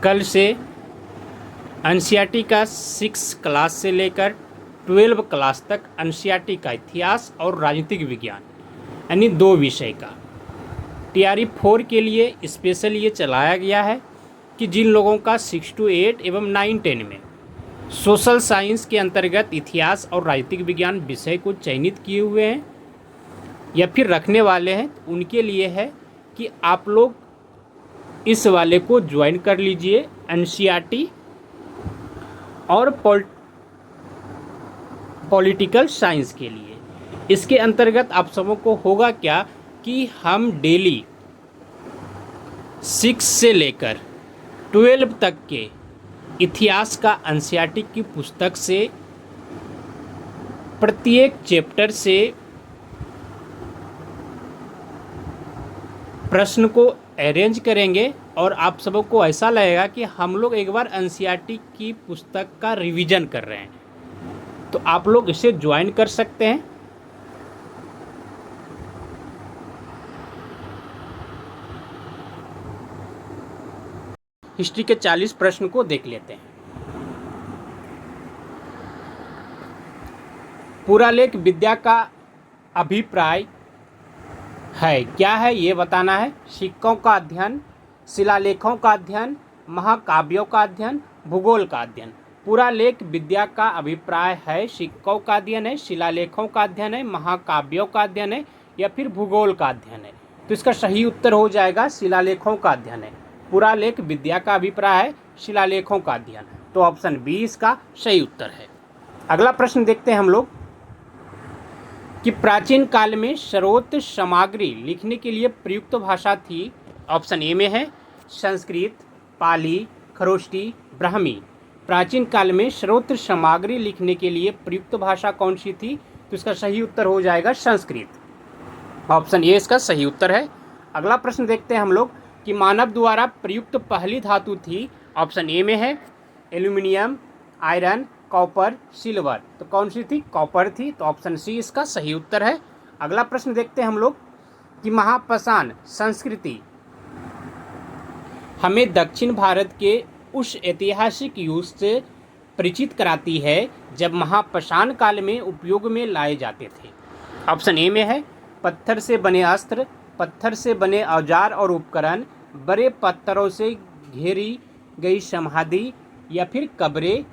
कल से एनसीईआरटी का 6 क्लास से लेकर 12 क्लास तक एनसीईआरटी का इतिहास और राजनीतिक विज्ञान यानी 2 विषय का टीआरई 4 के लिए स्पेशल ये चलाया गया है कि जिन लोगों का 6 to 8 एवं 9-10 में सोशल साइंस के अंतर्गत इतिहास और राजनीतिक विज्ञान विषय को चयनित किए हुए हैं या फिर रखने वाले हैं, उनके लिए है कि आप लोग इस वाले को ज्वाइन कर लीजिए एनसीईआरटी और पॉलिटिकल साइंस के लिए। इसके अंतर्गत आप सबों को होगा क्या कि हम डेली 6 से लेकर 12 तक के इतिहास का एनसीईआरटी की पुस्तक से प्रत्येक चैप्टर से प्रश्न को अरेंज करेंगे और आप सबों को ऐसा लगेगा कि हम लोग एक बार एनसीईआरटी की पुस्तक का रिवीजन कर रहे हैं, तो आप लोग इसे ज्वाइन कर सकते हैं। हिस्ट्री के 40 प्रश्न को देख लेते हैं। पुरालेख विद्या का अभिप्राय है क्या है ये बताना है। सिक्कों का अध्ययन, शिलालेखों का अध्ययन, महाकाव्यों का अध्ययन, भूगोल का अध्ययन। पुरालेख विद्या का अभिप्राय है सिक्कों का अध्ययन है, शिलालेखों का अध्ययन है, महाकाव्यों का अध्ययन है या फिर भूगोल का अध्ययन है। तो इसका सही उत्तर हो जाएगा शिलालेखों का अध्ययन है। पुरालेख विद्या का अभिप्राय है शिलालेखों का अध्ययन, तो ऑप्शन बी इसका सही उत्तर है। अगला प्रश्न देखते हैं हम लोग कि प्राचीन काल में स्रोत सामग्री लिखने के लिए प्रयुक्त भाषा थी। ऑप्शन ए में है संस्कृत, पाली, खरोष्टी, ब्राह्मी। प्राचीन काल में स्रोत सामग्री लिखने के लिए प्रयुक्त भाषा कौन सी थी? तो इसका सही उत्तर हो जाएगा संस्कृत। ऑप्शन ए इसका सही उत्तर है। अगला प्रश्न देखते हैं हम लोग कि मानव द्वारा प्रयुक्त पहली धातु थी। ऑप्शन ए में है एल्यूमिनियम, आयरन, कॉपर, सिल्वर। तो कौन सी थी? कॉपर थी, तो ऑप्शन सी इसका सही उत्तर है। अगला प्रश्न देखते हैं हम लोग कि महापाषाण संस्कृति हमें दक्षिण भारत के उस ऐतिहासिक युग से परिचित कराती है जब महापाषाण काल में उपयोग में लाए जाते थे। ऑप्शन ए में है पत्थर से बने अस्त्र, पत्थर से बने औजार और उपकरण, बड़े पत्थरों से घेरी गई समाधि या फिर कब्रें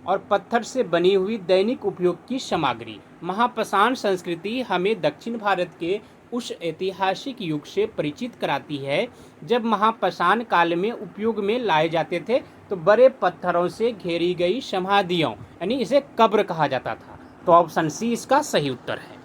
और पत्थर से बनी हुई दैनिक उपयोग की सामग्री। महापाषाण संस्कृति हमें दक्षिण भारत के उस ऐतिहासिक युग से परिचित कराती है जब महापाषाण काल में उपयोग में लाए जाते थे, तो बड़े पत्थरों से घेरी गई समाधियों यानी इसे कब्र कहा जाता था। तो ऑप्शन सी इसका सही उत्तर है।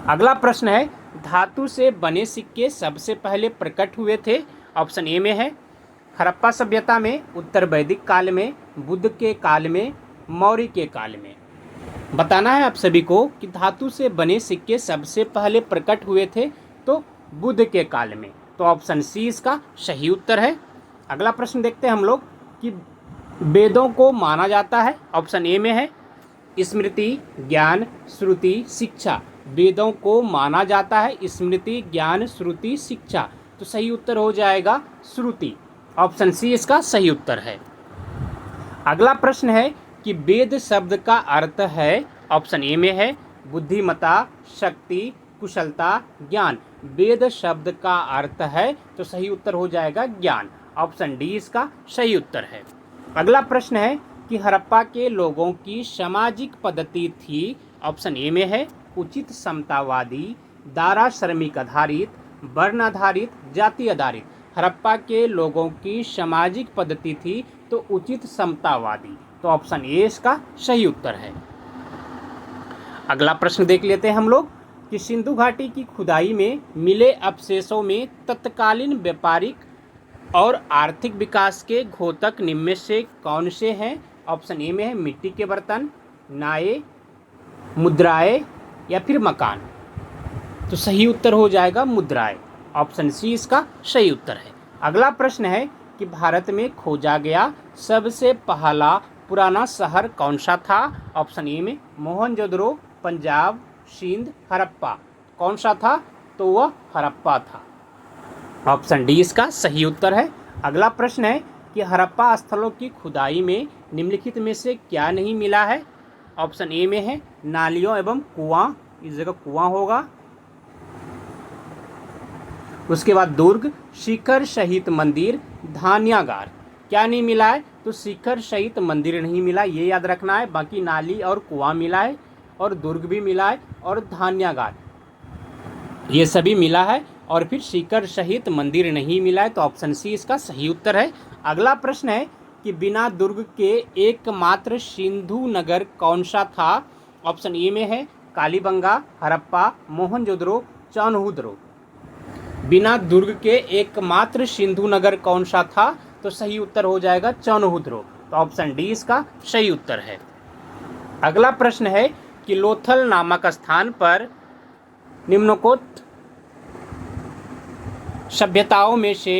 अगला प्रश्न है धातु से बने सिक्के सबसे पहले प्रकट हुए थे। ऑप्शन ए में है हड़प्पा सभ्यता में, उत्तर वैदिक काल में, बुद्ध के काल में, मौर्य के काल में। बताना है आप सभी को कि धातु से बने सिक्के सबसे पहले प्रकट हुए थे तो बुद्ध के काल में। तो ऑप्शन सी इसका सही उत्तर है। अगला प्रश्न देखते हैं हम लोग कि वेदों को माना जाता है। ऑप्शन ए में है स्मृति, ज्ञान, श्रुति, शिक्षा। वेदों को माना जाता है स्मृति, ज्ञान, श्रुति, शिक्षा। तो सही उत्तर हो जाएगा श्रुति। ऑप्शन सी इसका सही उत्तर है। अगला प्रश्न है कि वेद शब्द का अर्थ है। ऑप्शन ए में है बुद्धिमत्ता, शक्ति, कुशलता, ज्ञान। वेद शब्द का अर्थ है तो सही उत्तर हो जाएगा ज्ञान। ऑप्शन डी इसका सही उत्तर है। अगला प्रश्न है कि हड़प्पा के लोगों की सामाजिक पद्धति थी। ऑप्शन ए में है उचित समतावादी, दारा श्रमिक आधारित, वर्ण आधारित, जाति आधारित। हड़प्पा के लोगों की सामाजिक पद्धति थी तो उचित समतावादी। तो ऑप्शन ए इसका सही उत्तर है। अगला प्रश्न देख लेते हैं हम लोग कि सिंधु घाटी की खुदाई में मिले अवशेषों में तत्कालीन व्यापारिक और आर्थिक विकास के घोतक निम्न में से कौन से हैं? ऑप्शन ए में है मिट्टी के बर्तन, नाए, मुद्राएं या फिर मकान। तो सही उत्तर हो जाएगा मुद्राएं। ऑप्शन सी इसका सही उत्तर है। अगला प्रश्न है कि भारत में खोजा गया सबसे पहला पुराना शहर कौन सा था? ऑप्शन ए में मोहनजोदड़ो, पंजाब, सिंध, हड़प्पा। कौन सा था? तो वह हड़प्पा था। ऑप्शन डी इसका सही उत्तर है। अगला प्रश्न है कि हड़प्पा स्थलों की खुदाई में निम्नलिखित में से क्या नहीं मिला है। ऑप्शन ए में है नालियों एवं कुआं, इस जगह कुआं होगा। उसके बाद दुर्ग, शिखर सहित मंदिर, धान्यागार, क्या नहीं मिला है, तो शिखर सहित मंदिर नहीं मिला, ये याद रखना है। बाकी नाली और कुआं मिला है और दुर्ग भी मिला है और धान्यागार ये सभी मिला है, और फिर शिखर सहित मंदिर नहीं मिला है, तो ऑप्शन सी इसका सही उत्तर है। अगला प्रश्न है कि बिना दुर्ग के एकमात्र सिंधु नगर कौन सा था। ऑप्शन ए में है कालीबंगा, हड़प्पा, मोहनजोदड़ो, चान्होदरो। बिना दुर्ग के एकमात्र सिंधु नगर कौन सा था, तो सही उत्तर हो जाएगा चान्होदरो, तो ऑप्शन डी इसका सही उत्तर है। अगला प्रश्न है कि लोथल नामक स्थान पर निम्नोक्त सभ्यताओं में से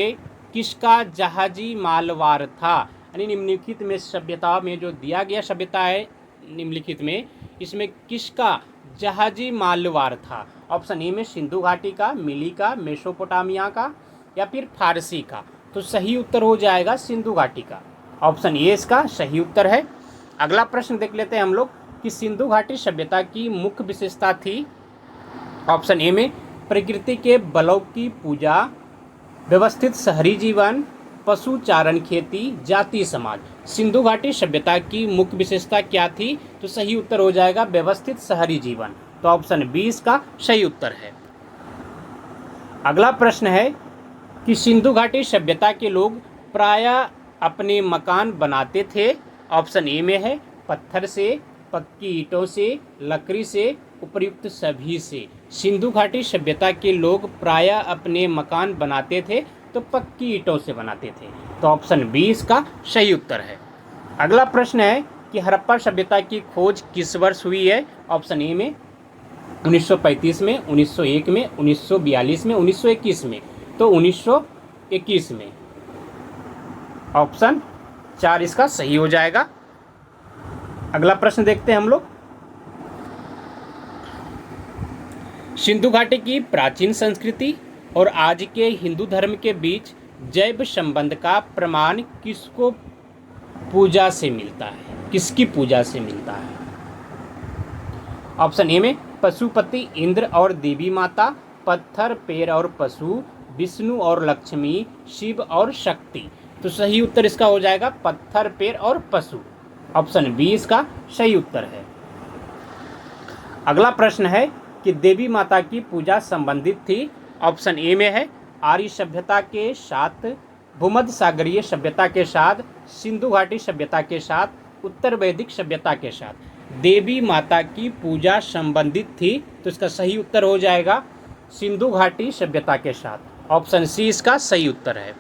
किसका जहाजी मालवार था। यानी निम्नलिखित में सभ्यता में जो दिया गया सभ्यता है निम्नलिखित में, इसमें किसका जहाजी मालवार था। ऑप्शन ए में सिंधु घाटी का, मिली का, मेसोपोटामिया का, या फिर फारसी का, तो सही उत्तर हो जाएगा सिंधु घाटी का, ऑप्शन ए इसका सही उत्तर है। अगला प्रश्न देख लेते हैं हम लोग कि सिंधु घाटी सभ्यता की मुख्य विशेषता थी। ऑप्शन ए में प्रकृति के बलों की पूजा, व्यवस्थित शहरी जीवन, पशु चारण, खेती, जाति समाज। सिंधु घाटी सभ्यता की मुख्य विशेषता क्या थी, तो सही उत्तर हो जाएगा व्यवस्थित शहरी जीवन, तो ऑप्शन बी इसका सही उत्तर है। अगला प्रश्न है कि सिंधु घाटी सभ्यता के लोग प्रायः अपने मकान बनाते थे। ऑप्शन ए में है पत्थर से, पक्की ईंटों से, लकड़ी से, उपर्युक्त सभी से। सिंधु घाटी सभ्यता के लोग प्रायः अपने मकान बनाते थे तो पक्की ईंटों से बनाते थे, तो ऑप्शन बी इसका सही उत्तर है। अगला प्रश्न है कि हड़प्पा सभ्यता की खोज किस वर्ष हुई है। ऑप्शन ए में 1935 में, 1901 में, 1942 में, 1921 में, तो 1921 में, ऑप्शन 4 इसका सही हो जाएगा। अगला प्रश्न देखते हैं हम लोग, सिंधु घाटी की प्राचीन संस्कृति और आज के हिंदू धर्म के बीच जैव संबंध का प्रमाण किसको पूजा से मिलता है, किसकी पूजा से मिलता है। ऑप्शन ए में पशुपति इंद्र और देवी माता, पत्थर, पेड़ और पशु, विष्णु और लक्ष्मी, शिव और शक्ति, तो सही उत्तर इसका हो जाएगा पत्थर, पेड़ और पशु, ऑप्शन बी इसका सही उत्तर है। अगला प्रश्न है कि देवी माता की पूजा संबंधित थी। ऑप्शन ए में है आर्य सभ्यता के साथ, भूमध्य सागरीय सभ्यता के साथ, सिंधु घाटी सभ्यता के साथ, उत्तर वैदिक सभ्यता के साथ। देवी माता की पूजा संबंधित थी, तो इसका सही उत्तर हो जाएगा सिंधु घाटी सभ्यता के साथ, ऑप्शन सी इसका सही उत्तर है।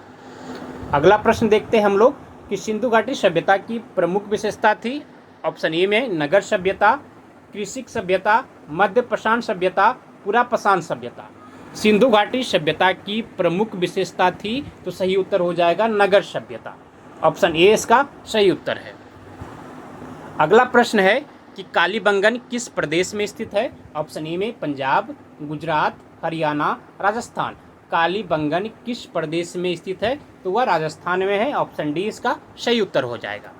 अगला प्रश्न देखते हैं हम लोग कि सिंधु घाटी सभ्यता की प्रमुख विशेषता थी। ऑप्शन ए में नगर सभ्यता, कृषिक सभ्यता, मध्य पाषाण सभ्यता, पूरा पाषाण सभ्यता। सिंधु घाटी सभ्यता की प्रमुख विशेषता थी, तो सही उत्तर हो जाएगा नगर सभ्यता, ऑप्शन ए इसका सही उत्तर है। अगला प्रश्न है कि कालीबंगन किस प्रदेश में स्थित है। ऑप्शन ए में पंजाब, गुजरात, हरियाणा, राजस्थान। कालीबंगन किस प्रदेश में स्थित है, तो वह राजस्थान में है, ऑप्शन डी इसका सही उत्तर हो जाएगा।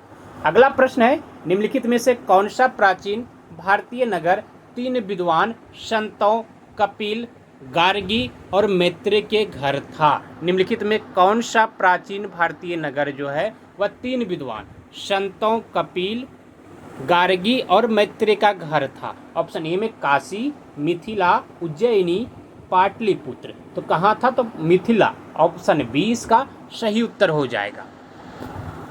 अगला प्रश्न है निम्नलिखित में से कौन सा प्राचीन भारतीय नगर 3 विद्वान संतों कपिल, गार्गी और मैत्रेय के घर था। निम्नलिखित में कौन सा प्राचीन भारतीय नगर जो है वह 3 विद्वान संतों कपिल, गार्गी और मैत्रेय का घर था। ऑप्शन ए में काशी, मिथिला, उज्जैनी, पाटलिपुत्र, तो कहाँ था, तो मिथिला, ऑप्शन बी इसका सही उत्तर हो जाएगा।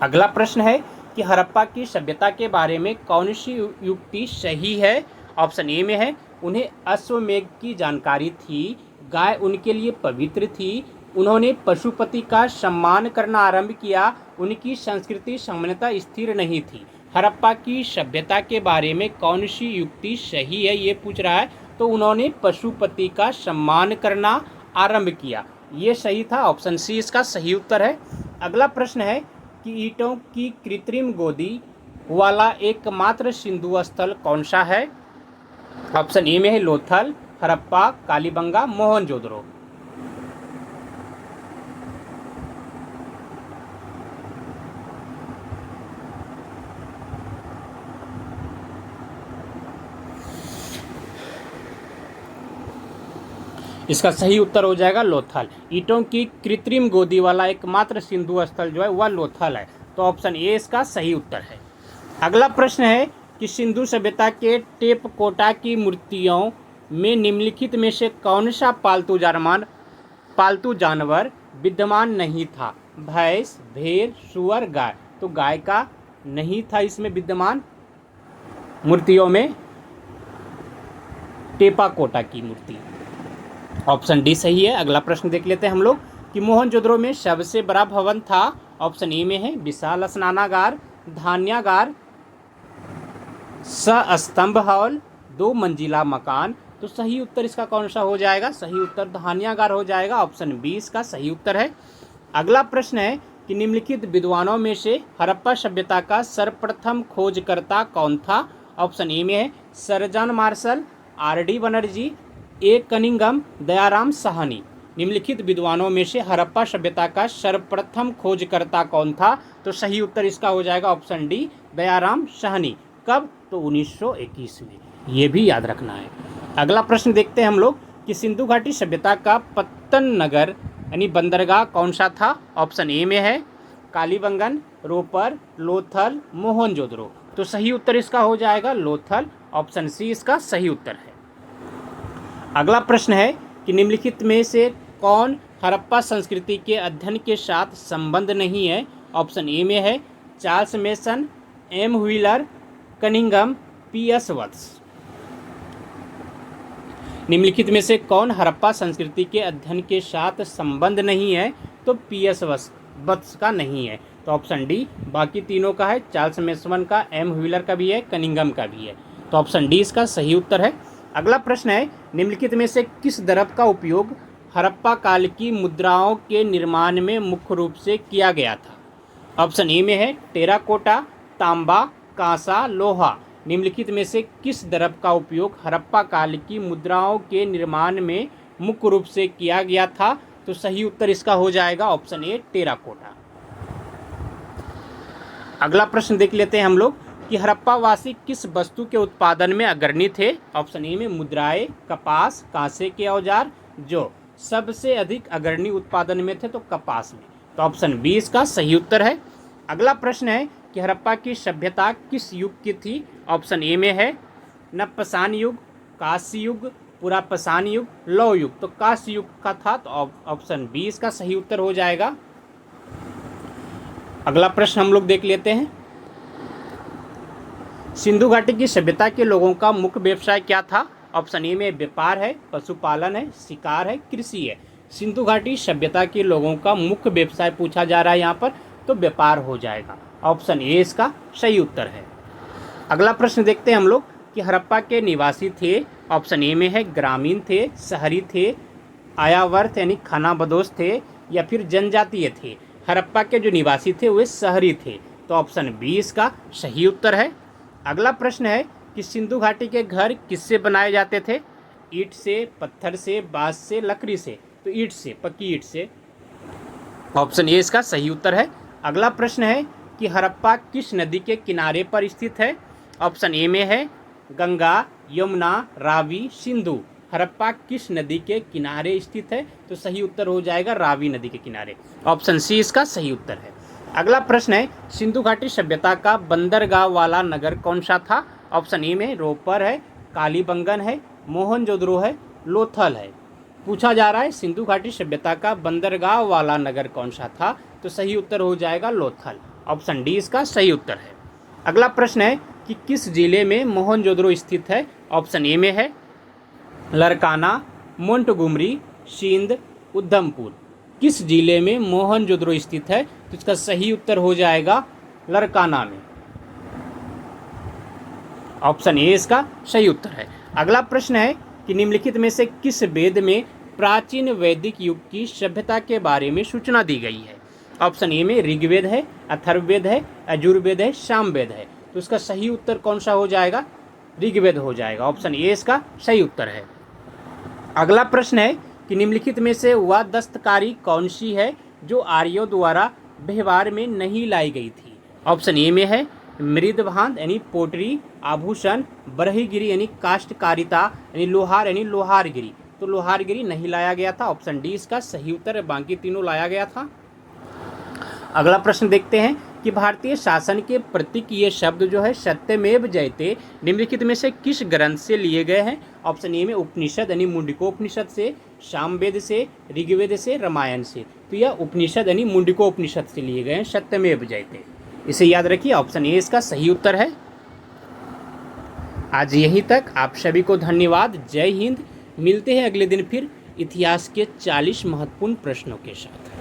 अगला प्रश्न है कि हड़प्पा की सभ्यता के बारे में कौन सी युक्ति सही है। ऑप्शन ए में है उन्हें अश्वमेध की जानकारी थी, गाय उनके लिए पवित्र थी, उन्होंने पशुपति का सम्मान करना आरंभ किया, उनकी संस्कृति सामान्यतः स्थिर नहीं थी। हड़प्पा की सभ्यता के बारे में कौन सी युक्ति सही है ये पूछ रहा है, तो उन्होंने पशुपति का सम्मान करना आरंभ किया, ये सही था, ऑप्शन सी इसका सही उत्तर है। अगला प्रश्न है कि ईंटों की कृत्रिम गोदी वाला एकमात्र सिंधु स्थल कौन सा है। ऑप्शन ए में है लोथल, हड़प्पा, कालीबंगा, मोहनजोदड़ो। इसका सही उत्तर हो जाएगा लोथल। ईंटों की कृत्रिम गोदी वाला एकमात्र सिंधु स्थल जो है वह लोथल है। तो ऑप्शन ए इसका सही उत्तर है। अगला प्रश्न है कि सिंधु सभ्यता के टेपकोटा की मूर्तियों में निम्नलिखित में से कौन सा पालतू जानवर विद्यमान नहीं था? भैंस, भेड़, सुअर, गाय। तो गाय का नहीं था इसमें विद्यमान मूर्तियों में टेपाकोटा की मूर्ति। ऑप्शन डी सही है। अगला प्रश्न देख लेते हैं हम लोग कि मोहनजोदड़ो में सबसे बड़ा भवन था। ऑप्शन ए में है विशाल स्नानागार, धान्यागार, सस्तंभ हॉल, 2 मंजिला मकान। तो सही उत्तर इसका कौन सा हो जाएगा? सही उत्तर धान्यागार हो जाएगा। ऑप्शन बी इसका सही उत्तर है। अगला प्रश्न है कि निम्नलिखित विद्वानों में से हड़प्पा सभ्यता का सर्वप्रथम खोजकर्ता कौन था? ऑप्शन ए में है sir John Marshall, R D. Banerjee, A. Cunningham, Dayaram Sahni. निम्नलिखित विद्वानों में से हड़प्पा सभ्यता का सर्वप्रथम खोजकर्ता कौन था? तो सही उत्तर इसका हो जाएगा ऑप्शन डी दयाराम साहनी। कब? तो 1921 में। ये भी याद रखना है। अगला प्रश्न देखते हैं हम लोग कि सिंधु घाटी सभ्यता का पत्तन नगर यानी बंदरगाह कौन सा था? ऑप्शन ए में है कालीबंगन, रोपर, लोथल, मोहनजोदड़ो। तो सही उत्तर इसका हो जाएगा लोथल। ऑप्शन सी इसका सही उत्तर है। अगला प्रश्न है कि निम्नलिखित में से कौन हड़प्पा संस्कृति के अध्ययन के साथ संबंध नहीं है? ऑप्शन ए में है Charles Masson, M Wheeler, Cunningham, P S. Vats. निम्नलिखित में से कौन हड़प्पा संस्कृति के अध्ययन के साथ संबंध नहीं है? तो पी.एस. वत्स का नहीं है। तो ऑप्शन डी बाकी तीनों का है। चार्ल्स मेसन का, एम व्हीलर का भी है, कनिंघम का भी है। तो ऑप्शन डी इसका सही उत्तर है। अगला प्रश्न है निम्नलिखित में से किस द्रव का उपयोग हड़प्पा काल की मुद्राओं के निर्माण में मुख्य रूप से किया गया था? ऑप्शन ए में है टेराकोटा, तांबा, कांसा, लोहा। निम्नलिखित में से किस द्रव का उपयोग हड़प्पा काल की मुद्राओं के निर्माण में मुख्य रूप से किया गया था? तो सही उत्तर इसका हो जाएगा ऑप्शन ए टेराकोटा। अगला प्रश्न देख लेते हैं हम लोग कि हड़प्पा वासी किस वस्तु के उत्पादन में अग्रणी थे? ऑप्शन ए में मुद्राएं, कपास, कांसे के औजार। जो सबसे अधिक अग्रणी उत्पादन में थे तो कपास में। तो ऑप्शन बी इसका सही उत्तर है। अगला प्रश्न है कि हड़प्पा की सभ्यता किस युग की थी? ऑप्शन ए में है नवपाषाण युग, कांस्य युग, पुरापाषाण युग, लौह युग। तो कांस्य युग का था। तो ऑप्शन बी इसका सही उत्तर हो जाएगा। अगला प्रश्न हम लोग देख लेते हैं सिंधु घाटी की सभ्यता के लोगों का मुख्य व्यवसाय क्या था? ऑप्शन ए में व्यापार है, पशुपालन है, शिकार है, कृषि है। सिंधु घाटी सभ्यता के लोगों का मुख्य व्यवसाय पूछा जा रहा है यहाँ पर, तो व्यापार हो जाएगा। ऑप्शन ए इसका सही उत्तर है। अगला प्रश्न देखते हैं हम लोग कि हड़प्पा के निवासी थे। ऑप्शन ए में है ग्रामीण थे, शहरी थे, आयावर्त यानी खानाबदोश थे, या फिर जनजातीय थे। हड़प्पा के जो निवासी थे वे शहरी थे। तो ऑप्शन बी इसका सही उत्तर है। अगला प्रश्न है कि सिंधु घाटी के घर किससे बनाए जाते थे? ईंट से, पत्थर से, बांस से, लकड़ी से। तो ईंट से, पक्की ईंट से। ऑप्शन ए इसका सही उत्तर है। अगला प्रश्न है कि हड़प्पा किस नदी के किनारे पर स्थित है? ऑप्शन ए में है गंगा, यमुना, रावी, सिंधु। हड़प्पा किस नदी के किनारे स्थित है? तो सही उत्तर हो जाएगा रावी नदी के किनारे। ऑप्शन सी इसका सही उत्तर है। अगला प्रश्न है सिंधु घाटी सभ्यता का बंदरगाह वाला नगर कौन सा था? ऑप्शन ए में रोपर है, कालीबंगन है, मोहनजोदड़ो है, लोथल है। पूछा जा रहा है सिंधु घाटी सभ्यता का बंदरगाह वाला नगर कौन सा था? तो सही उत्तर हो जाएगा लोथल। ऑप्शन डी इसका सही उत्तर है। अगला प्रश्न है कि किस जिले में मोहनजोदड़ो स्थित है? ऑप्शन ए में है लरकाना, मोंटगोमरी, सिंध, उधमपुर। किस जिले में मोहनजोदड़ो स्थित है? तो इसका सही उत्तर हो जाएगा लरकाना में। ऑप्शन ए इसका सही उत्तर है। अगला प्रश्न है कि निम्नलिखित में से किस वेद में प्राचीन वैदिक युग की सभ्यता के बारे में सूचना दी गई है? ऑप्शन ए में ऋग्वेद है, अथर्ववेद है, यजुर्वेद है, सामवेद है। तो इसका सही उत्तर कौन सा हो जाएगा? ऋग्वेद हो जाएगा। ऑप्शन ए इसका सही उत्तर है। अगला प्रश्न है कि निम्नलिखित में से वह दस्तकारी कौन सी है जो आर्यों द्वारा व्यवहार में नहीं लाई गई थी? ऑप्शन ए में है मृदभांत यानी पोटरी, आभूषण, बरहीगिरी यानी काष्ठकारिता यानी लोहार यानी लोहारगिरी। तो लोहारगिरी नहीं लाया गया था। ऑप्शन डी इसका सही उत्तर है, बाकी तीनों लाया गया था। अगला प्रश्न देखते हैं कि भारतीय शासन के प्रतीक ये शब्द जो है सत्यमेव जयते निम्नलिखित में से किस ग्रंथ से लिए गए हैं। ऑप्शन ए में उपनिषद यानी मुंडकोपनिषद से, सामवेद से, ऋग्वेद से, रामायण से। तो यह उपनिषद यानी मुंडकोपनिषद से लिए गए हैं सत्यमेव जयते। इसे याद रखिए, ऑप्शन ए इसका सही उत्तर है। आज यहीं तक, आप सभी को धन्यवाद। जय हिंद। मिलते हैं अगले दिन फिर इतिहास के 40 महत्वपूर्ण प्रश्नों के साथ।